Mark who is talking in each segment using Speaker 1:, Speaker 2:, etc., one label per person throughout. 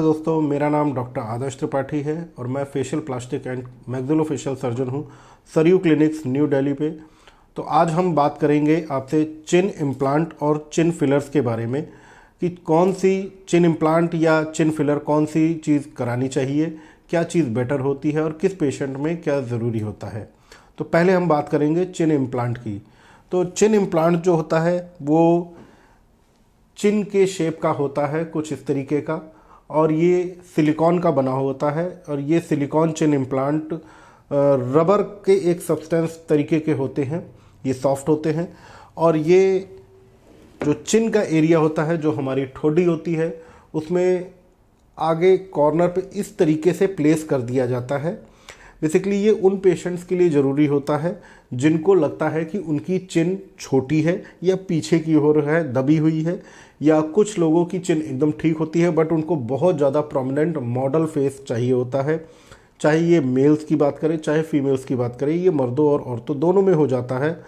Speaker 1: दोस्तों, मेरा नाम डॉक्टर आदर्श त्रिपाठी है और मैं facial plastic and maxillofacial surgeon हूँ सरयू क्लिनिक्स न्यू दिल्ली पे। तो आज हम बात करेंगे आपसे चिन इम्प्लांट और चिन फिलर्स के बारे में कि कौन सी चिन इम्प्लांट या चिन फिलर कौन सी चीज़ करानी चाहिए, क्या चीज़ बेटर होती है और किस पेशेंट में क्या ज़रूरी होता है। तो पहले हम बात करेंगे चिन इम्प्लांट की। तो चिन इम्प्लांट जो होता है वो चिन के शेप का होता है, कुछ इस तरीके का, और ये सिलिकॉन का बना होता है। और ये सिलिकॉन चिन इम्प्लांट रबर के एक सब्सटेंस तरीके के होते हैं, ये सॉफ्ट होते हैं। और ये जो चिन का एरिया होता है, जो हमारी ठोड़ी होती है, उसमें आगे कॉर्नर पे इस तरीके से प्लेस कर दिया जाता है। बेसिकली ये उन पेशेंट्स के लिए ज़रूरी होता है जिनको लगता है कि उनकी चिन छोटी है या पीछे की ओर है, दबी हुई है, या कुछ लोगों की चिन एकदम ठीक होती है बट उनको बहुत ज़्यादा प्रोमिनेंट मॉडल फेस चाहिए होता है। चाहे ये मेल्स की बात करें चाहे फीमेल्स की बात करें, ये मर्दों और औरतों दोनों में हो जाता है।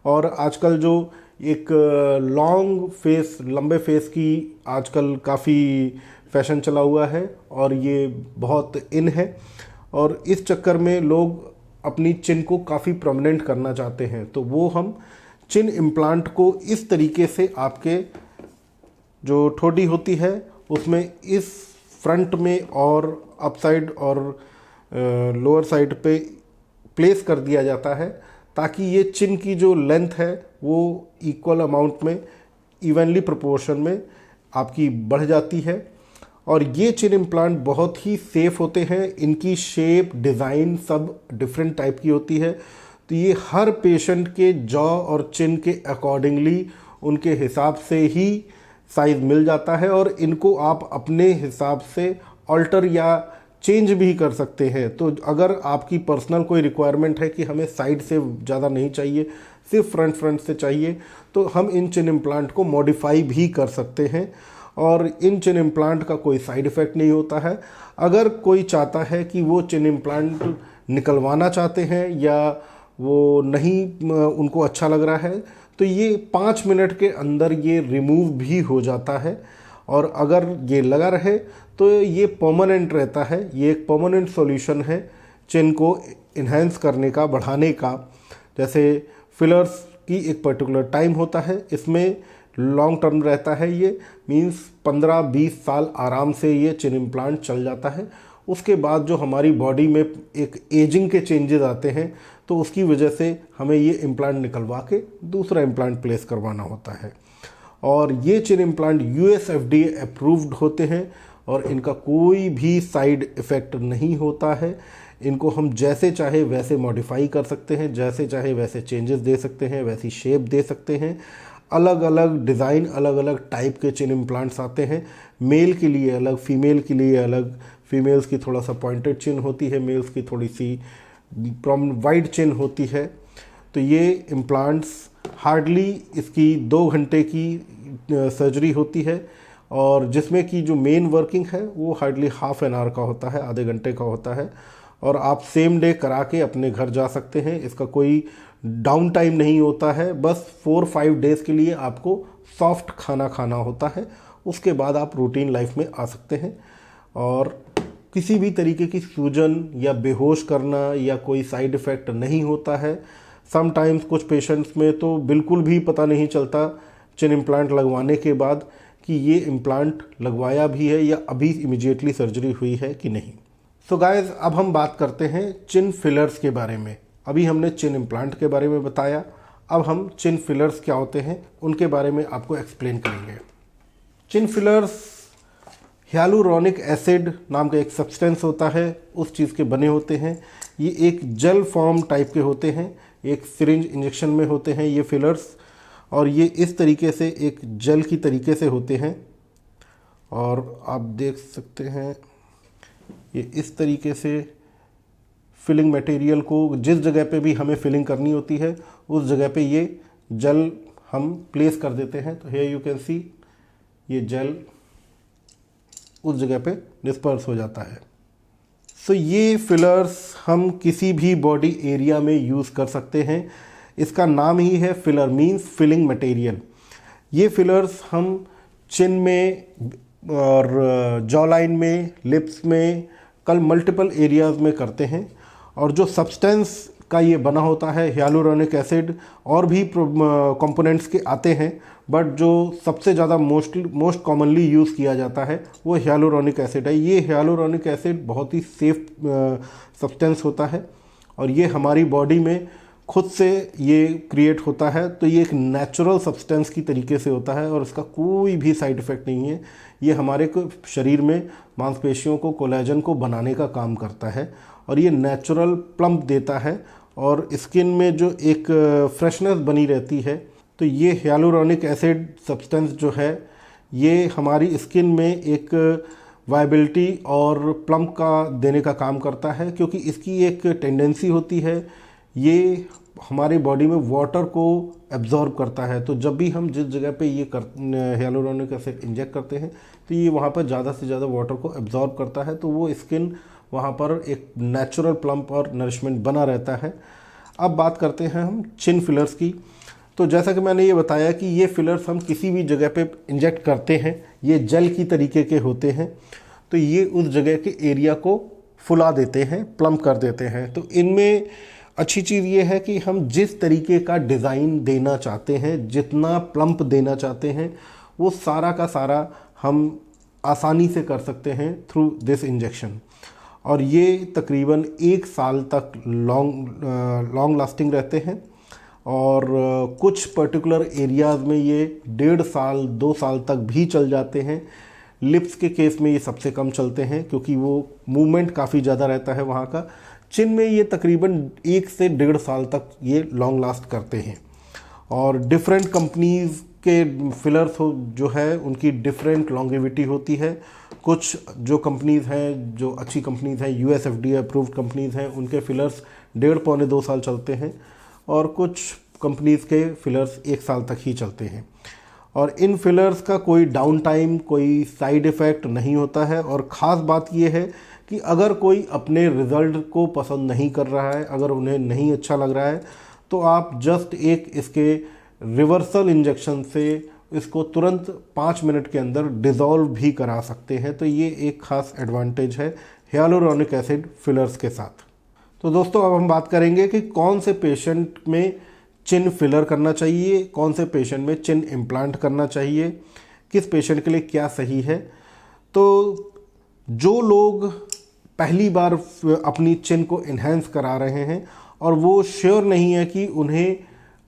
Speaker 1: और आजकल जो एक लॉन्ग फेस, लंबे फेस की आजकल काफ़ी फैशन चला हुआ है और ये बहुत इन है, और इस चक्कर में लोग अपनी चिन को काफ़ी प्रोमिनेंट करना चाहते हैं। तो वो हम चिन इम्प्लांट को इस तरीके से आपके जो ठोड़ी होती है उसमें इस फ्रंट में और अप साइड और लोअर साइड पे प्लेस कर दिया जाता है, ताकि ये चिन की जो लेंथ है वो इक्वल अमाउंट में, इवनली प्रोपोर्शन में आपकी बढ़ जाती है। और ये चिन इम्प्लांट बहुत ही सेफ़ होते हैं। इनकी शेप, डिज़ाइन सब डिफरेंट टाइप की होती है। तो ये हर पेशेंट के जॉ और चिन के अकॉर्डिंगली, उनके हिसाब से ही साइज़ मिल जाता है, और इनको आप अपने हिसाब से ऑल्टर या चेंज भी कर सकते हैं। तो अगर आपकी पर्सनल कोई रिक्वायरमेंट है कि हमें साइड से ज़्यादा नहीं चाहिए, सिर्फ फ्रंट से चाहिए, तो हम इन चिन इम्प्लांट को मॉडिफाई भी कर सकते हैं। और इन चिन इम्प्लांट का कोई साइड इफ़ेक्ट नहीं होता है। अगर कोई चाहता है कि वो चिन इम्प्लांट निकलवाना चाहते हैं या वो नहीं, उनको अच्छा लग रहा है, तो ये 5 मिनट के अंदर ये रिमूव भी हो जाता है। और अगर ये लगा रहे तो ये परमानेंट रहता है। ये एक परमानेंट सॉल्यूशन है चिन को इन्हेंस करने का, बढ़ाने का। जैसे फिलर्स की एक पर्टिकुलर टाइम होता है, इसमें लॉन्ग टर्म रहता है। ये मींस 15-20 साल आराम से ये चिन इम्प्लांट चल जाता है। उसके बाद जो हमारी बॉडी में एक एजिंग के चेंजेस आते हैं, तो उसकी वजह से हमें ये इम्प्लांट निकलवा के दूसरा इम्प्लांट प्लेस करवाना होता है। और ये चिन इम्प्लांट US FDA अप्रूव्ड होते हैं और इनका कोई भी साइड इफ़ेक्ट नहीं होता है। इनको हम जैसे चाहे वैसे मॉडिफाई कर सकते हैं, जैसे चाहे वैसे चेंजेस दे सकते हैं, वैसी शेप दे सकते हैं। अलग अलग डिज़ाइन, अलग अलग टाइप के चिन इम्प्लांट्स आते हैं। मेल के लिए अलग, फीमेल के लिए अलग। फीमेल्स की थोड़ा सा पॉइंटेड चिन होती है, मेल्स की थोड़ी सी वाइड चिन होती है। तो ये इम्प्लांट्स हार्डली इसकी 2 घंटे की सर्जरी होती है, और जिसमें कि जो मेन वर्किंग है वो हार्डली हाफ एन आवर का होता है, आधे घंटे का होता है। और आप सेम डे करा के अपने घर जा सकते हैं। इसका कोई डाउन टाइम नहीं होता है। बस 4-5 डेज़ के लिए आपको सॉफ्ट खाना खाना होता है, उसके बाद आप रूटीन लाइफ में आ सकते हैं। और किसी भी तरीके की सूजन या बेहोश करना या कोई साइड इफ़ेक्ट नहीं होता है। समटाइम्स कुछ पेशेंट्स में तो बिल्कुल भी पता नहीं चलता चिन इम्प्लांट लगवाने के बाद कि ये इम्प्लांट लगवाया भी है या अभी इमीडिएटली सर्जरी हुई है कि नहीं। सो गाइस, अब हम बात करते हैं चिन फिलर्स के बारे में। अभी हमने चिन इम्प्लांट के बारे में बताया, अब हम चिन फिलर्स क्या होते हैं उनके बारे में आपको एक्सप्लेन करेंगे। चिन फिलर्स हियालुरोनिक एसिड नाम का एक सब्सटेंस होता है, उस चीज़ के बने होते हैं। ये एक जेल फॉर्म टाइप के होते हैं, एक सिरिंज इंजेक्शन में होते हैं ये फिलर्स, और ये इस तरीके से एक जेल की तरीके से होते हैं। और आप देख सकते हैं ये इस तरीके से फिलिंग मटेरियल को जिस जगह पे भी हमें फिलिंग करनी होती है उस जगह पे ये जेल हम प्लेस कर देते हैं। तो हियर यू कैन सी ये जेल उस जगह पे डिस्पर्स हो जाता है। सो ये फिलर्स हम किसी भी बॉडी एरिया में यूज़ कर सकते हैं। इसका नाम ही है फिलर, मीन्स फिलिंग मटेरियल। ये फिलर्स हम चिन में और जॉ लाइन में, लिप्स में, कल मल्टीपल एरियाज़ में करते हैं। और जो सब्सटेंस का ये बना होता है हियालुरोनिक एसिड, और भी कंपोनेंट्स के आते हैं, बट जो सबसे ज़्यादा मोस्ट कॉमनली यूज़ किया जाता है वो हियालुरोनिक एसिड है। ये हियालुरोनिक एसिड बहुत ही सेफ सब्सटेंस होता है और ये हमारी बॉडी में खुद से ये क्रिएट होता है, तो ये एक नेचुरल सब्सटेंस की तरीके से होता है और इसका कोई भी साइड इफ़ेक्ट नहीं है। ये हमारे शरीर में मांसपेशियों को, कोलेजन को बनाने का काम करता है और ये नेचुरल प्लम्प देता है और स्किन में जो एक फ्रेशनेस बनी रहती है। तो ये हियालुरोनिक एसिड सब्सटेंस जो है ये हमारी स्किन में एक वाइबिलिटी और प्लम्प का देने का काम करता है, क्योंकि इसकी एक टेंडेंसी होती है, ये हमारी बॉडी में वाटर को एब्जॉर्ब करता है। तो जब भी हम जिस जगह पे ये हियालुरोनिक एसिड इंजेक्ट करते हैं तो ये वहाँ पर ज़्यादा से ज़्यादा वाटर को एब्जॉर्ब करता है, तो वो स्किन वहाँ पर एक नेचुरल प्लम्प और नरिशमेंट बना रहता है। अब बात करते हैं हम चिन फिलर्स की। तो जैसा कि मैंने ये बताया कि ये फिलर्स हम किसी भी जगह पे इंजेक्ट करते हैं, ये जेल की तरीके के होते हैं, तो ये उस जगह के एरिया को फुला देते हैं, प्लम्प कर देते हैं। तो इनमें अच्छी चीज़ ये है कि हम जिस तरीके का डिज़ाइन देना चाहते हैं, जितना प्लम्प देना चाहते हैं, वो सारा का सारा हम आसानी से कर सकते हैं थ्रू दिस इंजेक्शन। और ये तकरीबन 1 साल तक लॉन्ग लास्टिंग रहते हैं और कुछ पर्टिकुलर एरियाज़ में ये 1.5 साल 2 साल तक भी चल जाते हैं। लिप्स के केस में ये सबसे कम चलते हैं क्योंकि वो मूवमेंट काफ़ी ज़्यादा रहता है वहाँ का। चिन में ये तकरीबन 1 से 1.5 साल तक ये लॉन्ग लास्ट करते हैं। और डिफरेंट कंपनीज़ के फिलर्स जो है उनकी डिफरेंट लॉन्गेविटी होती है। कुछ जो कंपनीज़ हैं, जो अच्छी कंपनीज़ हैं, US FDA अप्रूव्ड कंपनीज़ हैं, उनके फिलर्स 1.5-2 साल चलते हैं और कुछ कंपनीज़ के फिलर्स 1 साल तक ही चलते हैं। और इन फिलर्स का कोई डाउन टाइम, कोई साइड इफ़ेक्ट नहीं होता है। और ख़ास बात यह है कि अगर कोई अपने रिज़ल्ट को पसंद नहीं कर रहा है, अगर उन्हें नहीं अच्छा लग रहा है, तो आप जस्ट एक इसके रिवर्सल इंजेक्शन से इसको तुरंत 5 मिनट के अंदर डिज़ोल्व भी करा सकते हैं। तो ये एक ख़ास एडवांटेज है हियालुरोनिक एसिड फिलर्स के साथ। तो दोस्तों अब हम बात करेंगे कि कौन से पेशेंट में चिन फिलर करना चाहिए, कौन से पेशेंट में चिन इम्प्लांट करना चाहिए, किस पेशेंट के लिए क्या सही है। तो जो लोग पहली बार अपनी चिन को इन्हेंस करा रहे हैं और वो श्योर नहीं है कि उन्हें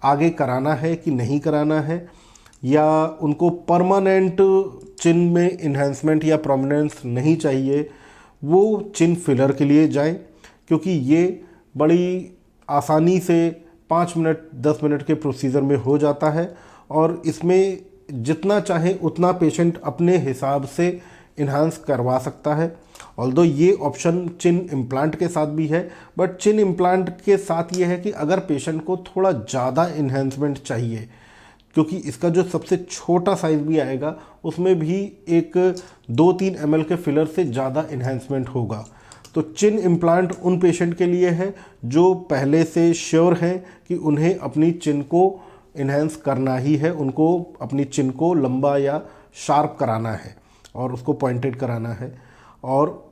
Speaker 1: आगे कराना है कि नहीं कराना है, या उनको परमानेंट चिन में इन्हेंसमेंट या प्रोमिनेंस नहीं चाहिए, वो चिन फिलर के लिए जाएं, क्योंकि ये बड़ी आसानी से 5 मिनट 10 मिनट के प्रोसीजर में हो जाता है और इसमें जितना चाहे उतना पेशेंट अपने हिसाब से इन्हांस करवा सकता है। ऑल्दो ये ऑप्शन चिन इम्प्लांट के साथ भी है, बट चिन इम्प्लांट के साथ ये है कि अगर पेशेंट को थोड़ा ज़्यादा इन्हेंसमेंट चाहिए, क्योंकि इसका जो सबसे छोटा साइज़ भी आएगा उसमें भी एक 2-3 ml के फिलर से ज़्यादा इन्हेंसमेंट होगा। तो चिन इम्प्लांट उन पेशेंट के लिए है जो पहले से श्योर हैं कि उन्हें अपनी चिन को इन्हेंस करना ही है, उनको अपनी चिन को लंबा या शार्प कराना है और उसको पॉइंटेड कराना है। और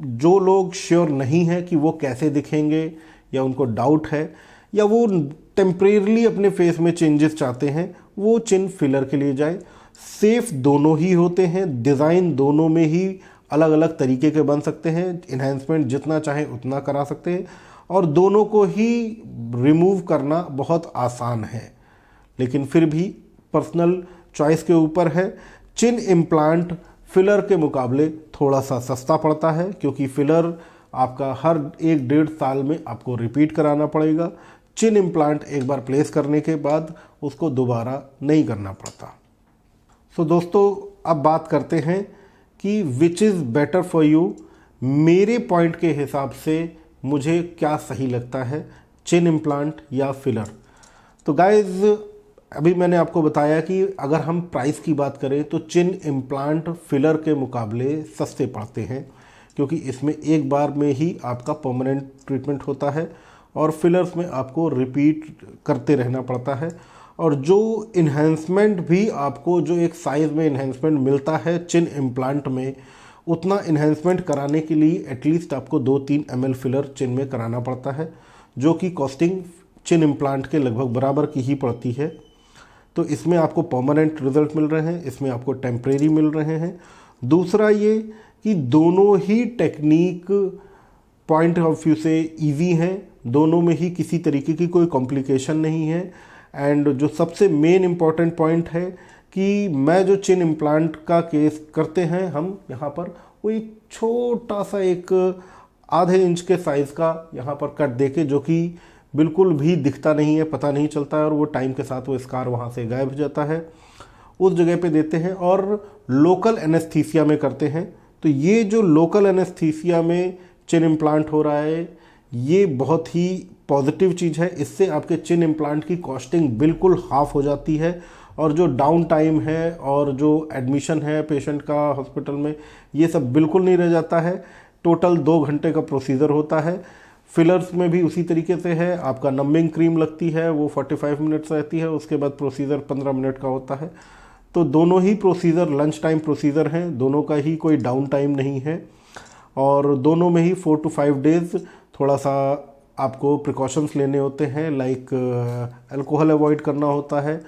Speaker 1: जो लोग श्योर नहीं है कि वो कैसे दिखेंगे, या उनको डाउट है, या वो टेम्परेरली अपने फेस में चेंजेस चाहते हैं, वो चिन फिलर के लिए जाए। सेफ दोनों ही होते हैं, डिज़ाइन दोनों में ही अलग अलग तरीके के बन सकते हैं, इन्हेंसमेंट जितना चाहे उतना करा सकते हैं और दोनों को ही रिमूव करना बहुत आसान है, लेकिन फिर भी पर्सनल चॉइस के ऊपर है। चिन इम्प्लांट फिलर के मुकाबले थोड़ा सा सस्ता पड़ता है, क्योंकि फिलर आपका हर 1-1.5 साल में आपको रिपीट कराना पड़ेगा। चिन इम्प्लांट एक बार प्लेस करने के बाद उसको दोबारा नहीं करना पड़ता। सो दोस्तों अब बात करते हैं कि which is better for you. मेरे पॉइंट के हिसाब से मुझे क्या सही लगता है, चिन इम्प्लांट या फिलर। तो गाइज अभी मैंने आपको बताया कि अगर हम प्राइस की बात करें तो चिन इम्प्लांट फिलर के मुकाबले सस्ते पड़ते हैं, क्योंकि इसमें एक बार में ही आपका परमानेंट ट्रीटमेंट होता है और फिलर्स में आपको रिपीट करते रहना पड़ता है। और जो इन्हेंसमेंट भी आपको जो एक साइज़ में इन्हेंसमेंट मिलता है चिन इम्प्लांट में, उतना इन्हेंसमेंट कराने के लिए एटलीस्ट आपको 2-3 ml फिलर चिन में कराना पड़ता है, जो कि कॉस्टिंग चिन इम्प्लांट के लगभग बराबर की ही पड़ती है। तो इसमें आपको परमानेंट रिजल्ट मिल रहे हैं, इसमें आपको टेम्परेरी मिल रहे हैं। दूसरा ये कि दोनों ही टेक्निक पॉइंट ऑफ व्यू से इजी हैं, दोनों में ही किसी तरीके की कोई कॉम्प्लिकेशन नहीं है। एंड जो सबसे मेन इम्पॉर्टेंट पॉइंट है कि मैं जो चिन इम्प्लांट का केस करते हैं हम यहाँ पर, वो एक छोटा सा एक आधे इंच के साइज़ का यहाँ पर कट देके, जो कि बिल्कुल भी दिखता नहीं है, पता नहीं चलता है, और वो टाइम के साथ वो स्कार वहाँ से गायब हो जाता है, उस जगह पे देते हैं और लोकल एनेस्थीसिया में करते हैं। तो ये जो लोकल एनेस्थीसिया में चिन इम्प्लांट हो रहा है, ये बहुत ही पॉजिटिव चीज़ है। इससे आपके चिन इम्प्लांट की कॉस्टिंग बिल्कुल हाफ हो जाती है, और जो डाउन टाइम है और जो एडमिशन है पेशेंट का हॉस्पिटल में, ये सब बिल्कुल नहीं रह जाता है। टोटल 2 घंटे का प्रोसीजर होता है। फिलर्स में भी उसी तरीके से है, आपका नंबिंग क्रीम लगती है, वो 45 मिनट्स रहती है, उसके बाद प्रोसीजर 15 मिनट का होता है। तो दोनों ही प्रोसीजर लंच टाइम प्रोसीजर हैं, दोनों का ही कोई डाउन टाइम नहीं है, और दोनों में ही 4 to 5 डेज़ थोड़ा सा आपको प्रिकॉशंस लेने होते हैं, लाइक अल्कोहल अवॉइड करना होता है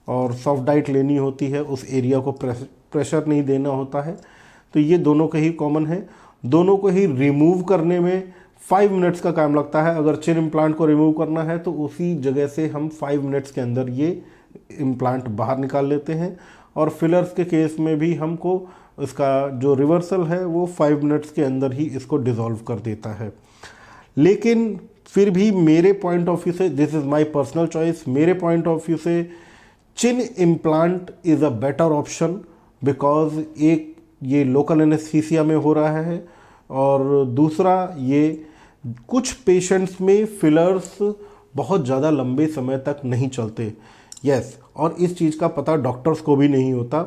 Speaker 1: और सॉफ्ट डाइट लेनी होती है, उस एरिया को प्रेशर नहीं देना होता है। तो ये दोनों का ही कॉमन है। दोनों को ही रिमूव करने में 5 मिनट्स का टाइम लगता है। अगर चिन इम्प्लांट को रिमूव करना है तो उसी जगह से हम 5 मिनट्स के अंदर ये इम्प्लांट बाहर निकाल लेते हैं, और फिलर्स के केस में भी हमको इसका जो रिवर्सल है वो 5 मिनट्स के अंदर ही इसको डिसॉल्व कर देता है। लेकिन फिर भी मेरे पॉइंट ऑफ व्यू से, this is my personal choice, मेरे पॉइंट ऑफ व्यू से chin implant is a better option, because एक ये लोकल एनेस्थीसिया में हो रहा है, और दूसरा ये कुछ पेशेंट्स में फिलर्स बहुत ज़्यादा लंबे समय तक नहीं चलते। यस, और इस चीज़ का पता डॉक्टर्स को भी नहीं होता।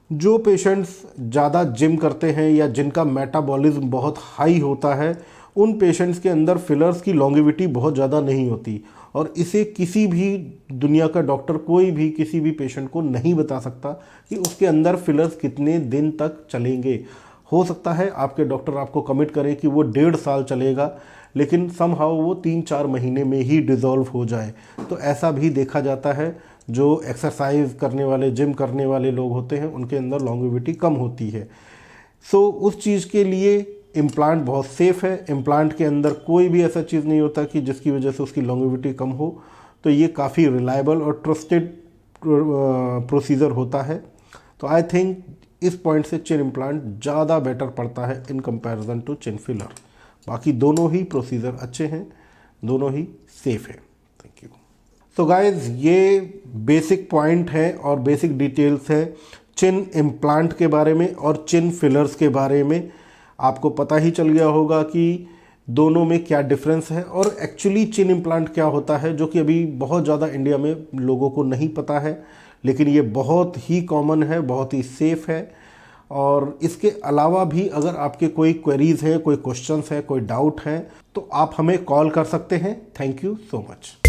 Speaker 1: जो पेशेंट्स ज़्यादा जिम करते हैं या जिनका मेटाबॉलिज्म बहुत हाई होता है, उन पेशेंट्स के अंदर फिलर्स की लॉन्गेविटी बहुत ज़्यादा नहीं होती, और इसे किसी भी दुनिया का डॉक्टर कोई भी किसी भी पेशेंट को नहीं बता सकता कि उसके अंदर फिलर्स कितने दिन तक चलेंगे। हो सकता है आपके डॉक्टर आपको कमिट करें कि वो 1.5 साल चलेगा, लेकिन समहाउ वो 3-4 महीने में ही डिज़ोल्व हो जाए। तो ऐसा भी देखा जाता है। जो एक्सरसाइज करने वाले, जिम करने वाले लोग होते हैं, उनके अंदर लॉन्गेविटी कम होती है। सो उस चीज़ के लिए इम्प्लांट बहुत सेफ़ है। इम्प्लांट के अंदर कोई भी ऐसा चीज़ नहीं होता कि जिसकी वजह से उसकी लॉन्गेविटी कम हो। तो ये काफ़ी रिलायबल और ट्रस्टेड प्रोसीजर होता है। तो आई थिंक इस पॉइंट से चिन इम्प्लांट ज़्यादा बेटर पड़ता है in comparison to chin filler. बाकी दोनों ही प्रोसीजर अच्छे हैं, दोनों ही सेफ़ है। Thank you. तो गाइज, ये बेसिक पॉइंट है और बेसिक डिटेल्स है चिन इम्प्लांट के बारे में और चिन फिलर्स के बारे में। आपको पता ही चल गया होगा कि दोनों में क्या डिफरेंस है और एक्चुअली चिन इम्प्लांट क्या होता है, जो कि अभी बहुत ज़्यादा इंडिया में लोगों को नहीं पता है। लेकिन ये बहुत ही कॉमन है, बहुत ही सेफ़ है। और इसके अलावा भी अगर आपके कोई क्वेरीज़ हैं, कोई क्वेश्चंस हैं, कोई डाउट हैं, तो आप हमें कॉल कर सकते हैं। Thank you so much.